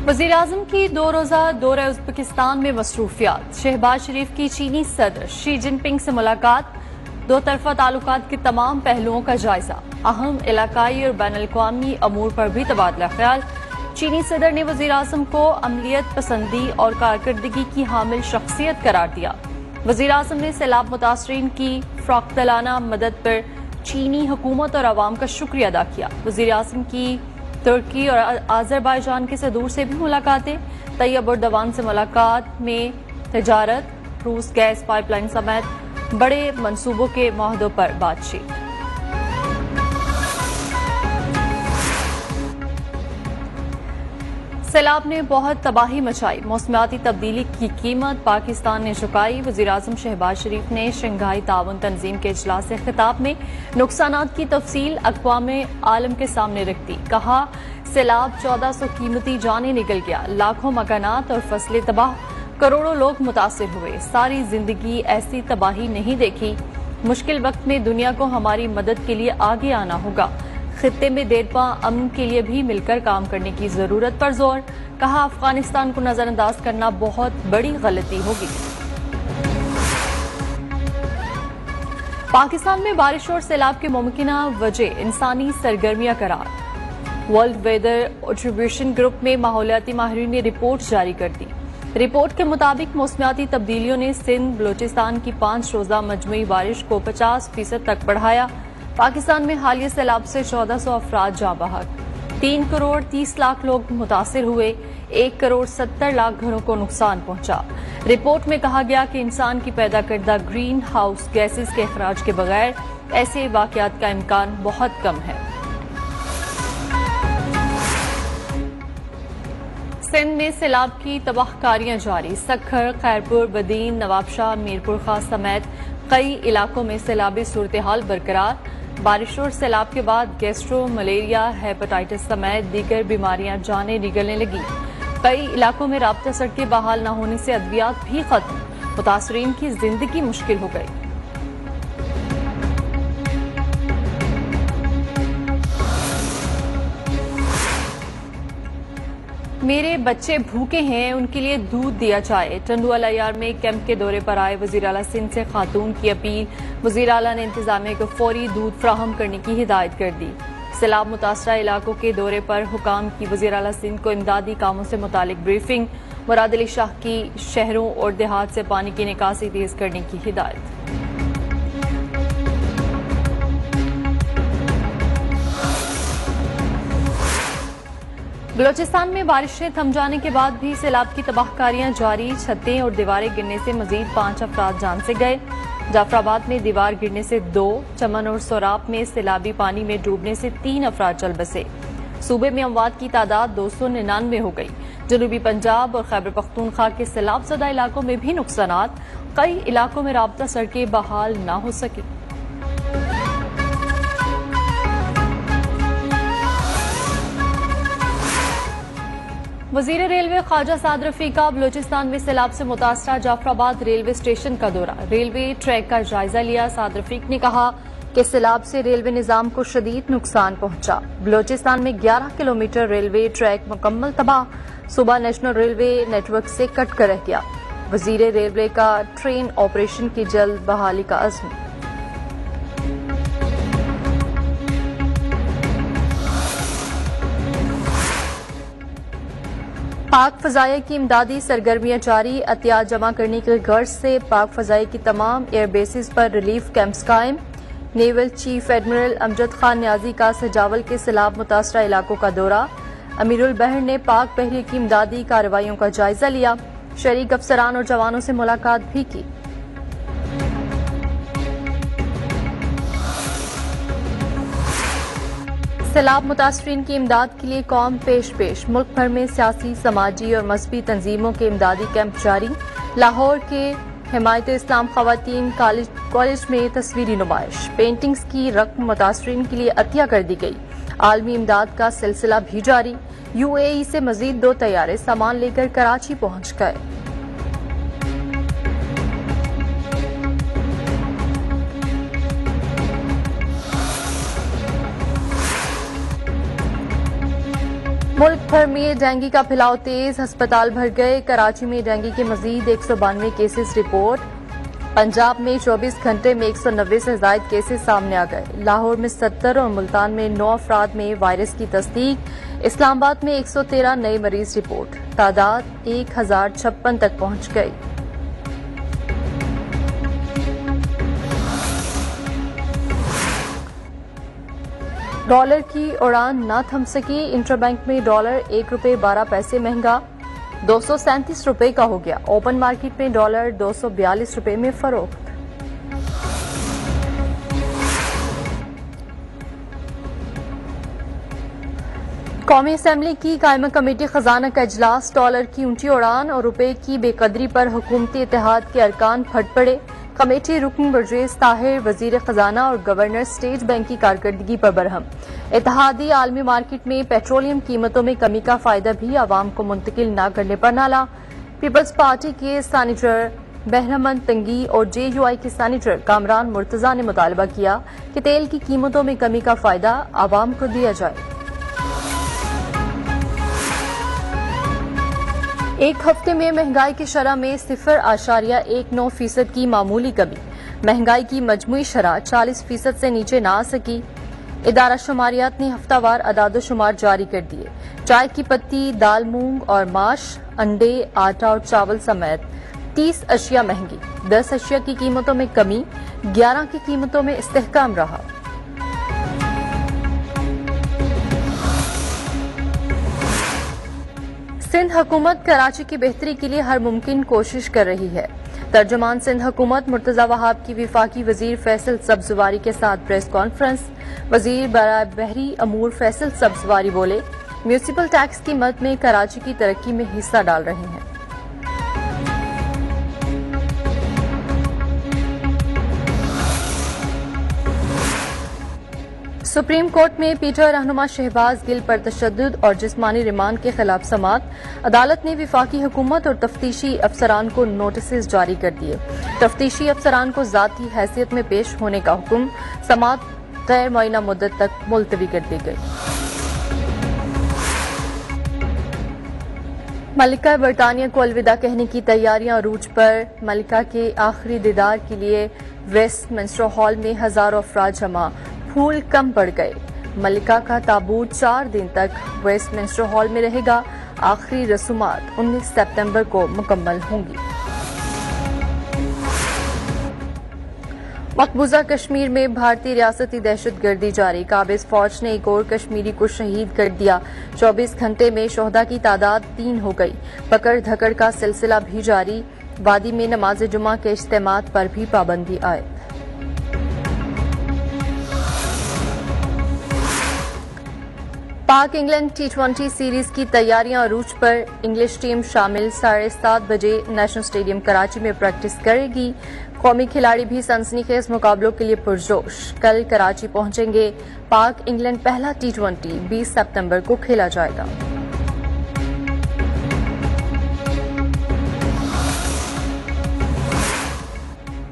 वज़ीर-ए-आज़म की 2 रोज़ा दौरे उज़्बेकिस्तान में मसरूफियात। शहबाज शरीफ की चीनी सदर शी जिनपिंग से मुलाकात। दो तरफा ताल्लुकात के तमाम पहलुओं का जायजा। अहम इलाकाई और बैनुल-अक़वामी अमूर पर भी तबादला ख्याल। चीनी सदर ने वज़ीर-ए-आज़म को अमलियत पसंदी और कारकर्दगी की हामिल शख्सियत करार दिया। वज़ीर-ए-आज़म ने सैलाब मुतासरीन की फ़राख्तलाना मदद पर चीनी हुकूमत और अवाम का शुक्रिया अदा किया। वज़ीर-ए-आज़म की तुर्की और आज़रबाईजान के सदूर से भी मुलाकातें। तैयब एर्दोगान से मुलाकात में तिजारत, रूस गैस पाइपलाइन समेत बड़े मंसूबों के माहदों पर बातचीत। सैलाब ने बहुत तबाही मचाई। मौसमियाती तब्दीली की कीमत पाकिस्तान ने चुकाई। वज़ीर-ए-आज़म शहबाज शरीफ ने शंघाई ताउन तंजीम के इजलास से खिताब में नुकसानात की तफसील अक़वाम आलम के सामने रख दी। कहा, सैलाब 1400 कीमती जानें निकल गया, लाखों मकानात और फसलें तबाह, करोड़ों लोग मुतासिर हुए। सारी जिंदगी ऐसी तबाही नहीं देखी। मुश्किल वक्त में दुनिया को हमारी मदद के लिए आगे आना होगा। खित्ते में देरपा अमन के लिए भी मिलकर काम करने की जरूरत पर जोर। कहा, अफगानिस्तान को नजरअंदाज करना बहुत बड़ी गलती होगी। पाकिस्तान में बारिश और सैलाब की मुमकिना वजह इंसानी सरगर्मियां करार। वर्ल्ड वेदर एट्रीब्यूशन ग्रुप में माहौलियाती माहिरीन ने रिपोर्ट जारी कर दी। रिपोर्ट के मुताबिक मौसमियाती तब्दीलियों ने सिंध बलोचिस्तान की 5 रोजा मजमुई बारिश को 50% तक बढ़ाया। पाकिस्तान में हालिया सैलाब से 1400 अफराद जाँ बहक, 3 करोड़ 30 लाख लोग मुतासिर हुए, 1 करोड़ 70 लाख घरों को नुकसान पहुंचा। रिपोर्ट में कहा गया कि इंसान की पैदा करदा ग्रीन हाउस गैसेस के अखराज के बगैर ऐसे वाकयात का इम्कान बहुत कम है। सिंध में सैलाब की तबाहकारियां जारी। सखर, खैरपुर, बदीन, नवाबशाह, मीरपुर खास समेत कई इलाकों में सैलाबी सूरत हाल बरकरार। बारिश और सैलाब के बाद गैस्ट्रो, मलेरिया, हेपेटाइटिस समेत दीगर बीमारियां जाने निगलने लगी। कई इलाकों में राब्ता सड़कें बहाल न होने से अद्वियात भी खत्म। मुतासरीन की जिंदगी मुश्किल हो गई। मेरे बच्चे भूखे हैं, उनके लिए दूध दिया जाए। टंडुआला यार में कैंप के दौरे पर आए वज़ीर आला सिंध से खातून की अपील। वज़ीर आला ने इंतजामिया को फौरी दूध फ्राहम करने की हिदायत कर दी। सैलाब मुतासरा इलाकों के दौरे पर हुकाम की वज़ीर आला सिंध को इमदादी कामों से मुतालिक ब्रीफिंग। मुराद अली शाह की शहरों और देहात से पानी की निकासी तेज करने की हिदायत। बलोचिस्तान में बारिशें थम जाने के बाद भी सैलाब की तबाहकारियां जारी। छतें और दीवारें गिरने से मजीद 5 अफराद जान से गए। जाफराबाद में दीवार गिरने से 2, चमन और सोराब में सैलाबी पानी में डूबने से 3 अफराद चल बसे। सूबे में अमवात की तादाद 299 हो गई। जनूबी पंजाब और खैबर पख्तूनख्वा के सैलाब ज़दा इलाकों में भी नुकसानात। कई इलाकों में राब्ता सड़कें बहाल न हो सकी। वजीर रेलवे ख्वाजा साद रफी का बलोचिस्तान में सैलाब से मुतासरा जाफराबाद रेलवे स्टेशन का दौरा। रेलवे ट्रैक का जायजा लिया। साद रफीक ने कहा कि सैलाब से रेलवे निजाम को शदीद नुकसान पहुंचा। बलोचिस्तान में 11 किलोमीटर रेलवे ट्रैक मुकम्मल तबाह। सुबह नेशनल रेलवे नेटवर्क से कट कर रह गया। वजीर रेलवे का ट्रेन ऑपरेशन की जल्द बहाली का अज़्म। पाक फजाइया की इमदादी सरगर्मियां जारी। अतियात जमा करने की गर्ज से पाक फजाइया की तमाम एयर बेसिस पर रिलीफ कैंप्स कायम। Naval chief admiral Amjad Khan Niazi का सजावल के सैलाब मुतासरा इलाकों का दौरा। अमीरुल बहर ने पाक बहरिया की इमदादी कार्रवाइयों का जायजा लिया। शरीक अफसरान और जवानों से मुलाकात भी की। सैलाब मुतासरीन की इमदाद के लिए कौम पेश। मुल्क भर में सियासी, समाजी और मजहबी तंजीमों के इमदादी कैंप जारी। लाहौर के हिमायत इस्लाम खवातीन कॉलेज में तस्वीरी नुमाइश। पेंटिंग्स की रकम मुतासरीन के लिए अतिया कर दी गई। आलमी इमदाद का सिलसिला भी जारी। UAE से मजीद 2 तैयारे सामान लेकर कराची पहुंच गए। मुल्क भर में डेंगू का फैलाव तेज, अस्पताल भर गए। कराची में डेंगू के मजीद 192 केसेस रिपोर्ट। पंजाब में 24 घंटे में 190 से ज्यादा केसेस सामने आ गए। लाहौर में 70 और मुल्तान में 9 अफराद में वायरस की तस्दीक। इस्लामाबाद में 113 नए मरीज रिपोर्ट। तादाद 1056 तक पहुंच गई। डॉलर की उड़ान न थम सकी। इंटरबैंक में डॉलर ₹1.12 महंगा 237 रुपए का हो गया। ओपन मार्केट में डॉलर 242 रुपए में फरोख्त। कौमी असेंबली की कायमा कमेटी खजाना का इजलास। डॉलर की ऊंची उड़ान और रुपए की बेकदरी पर हुकूमती इत्तेहाद के अरकान फट पड़े। कमेटी रुकन बरजेज ताहिर, वजीर खजाना और गवर्नर स्टेट बैंक की कारकर्दगी पर बरहम। इत्तेहादी आलमी मार्केट में पेट्रोलियम कीमतों में कमी का फायदा भी आवाम को मुंतकिल न करने पर नाला। पीपल्स पार्टी के सैनेटर बहरमन तंगी और JUI के सैनेटर कामरान मुर्तजा ने मुतालबा किया कि तेल की कीमतों में कमी का फायदा आवाम को दिया जाए। एक हफ्ते में महंगाई की शरह में 0.19% की मामूली कमी। महंगाई की मजमूई शरह 40% से नीचे ना आ सकी। इदारा शुमारियात ने हफ्तावार अदाद-ओ-शुमार जारी कर दिए। चाय की पत्ती, दाल, मूंग और माश, अंडे, आटा और चावल समेत 30 अशिया महंगी। 10 अशिया की कीमतों में कमी, 11 की कीमतों में इस्तेहकाम रहा। सिंध हुकूमत कराची की बेहतरी के लिए हर मुमकिन कोशिश कर रही है। तर्जुमान सिंध हुकूमत मुर्तजा वहाब की विफाकी वजीर फैसल सब्जवारी के साथ प्रेस कॉन्फ्रेंस। वजीर बहरी अमूर फैसल सब्जवारी बोले, म्यूनिसिपल टैक्स की मद में कराची की तरक्की में हिस्सा डाल रहे हैं। सुप्रीम कोर्ट में पीटर रहनुमा शहबाज गिल पर तशद्दुद और जिस्मानी रिमांड के खिलाफ समात। अदालत ने विफाकी हुकूमत और तफ्तीशी अफसरान को नोटिस जारी कर दिए। तफ्तीशी अफसरान को जाती हैसियत में पेश होने का हुक्म। समात गैर मुअय्यना मुद्दत तक मुलतवी कर दी गई। मलिका बरतानिया को अलविदा कहने की तैयारियां अरूज पर। मलिका के आखिरी दीदार के लिए वेस्टमिंस्टर हॉल में हजारों अफराद जमा। फूल कम पड़ गए। मलिका का ताबूत 4 दिन तक वेस्टमिंस्टर हॉल में रहेगा। आखिरी रसूमात 19 सितंबर को मुकम्मल होंगी। मकबूजा कश्मीर में भारतीय रियासती दहशतगर्दी जारी। काबिज फौज ने एक और कश्मीरी को शहीद कर दिया। 24 घंटे में शोहदा की तादाद 3 हो गई। पकड़ धकड़ का सिलसिला भी जारी। वादी में नमाज जुमा के इज्तिमात पर भी पाबंदी आए। पाक इंग्लैंड T20 सीरीज की तैयारियां अरूज पर। इंग्लिश टीम शामिल 7:30 बजे नेशनल स्टेडियम कराची में प्रैक्टिस करेगी। कौमी खिलाड़ी भी सनसनीखेज मुकाबलों के लिए पुरजोश। कल कराची पहुंचेंगे। पाक इंग्लैंड पहला T20 20 सितंबर को खेला जाएगा।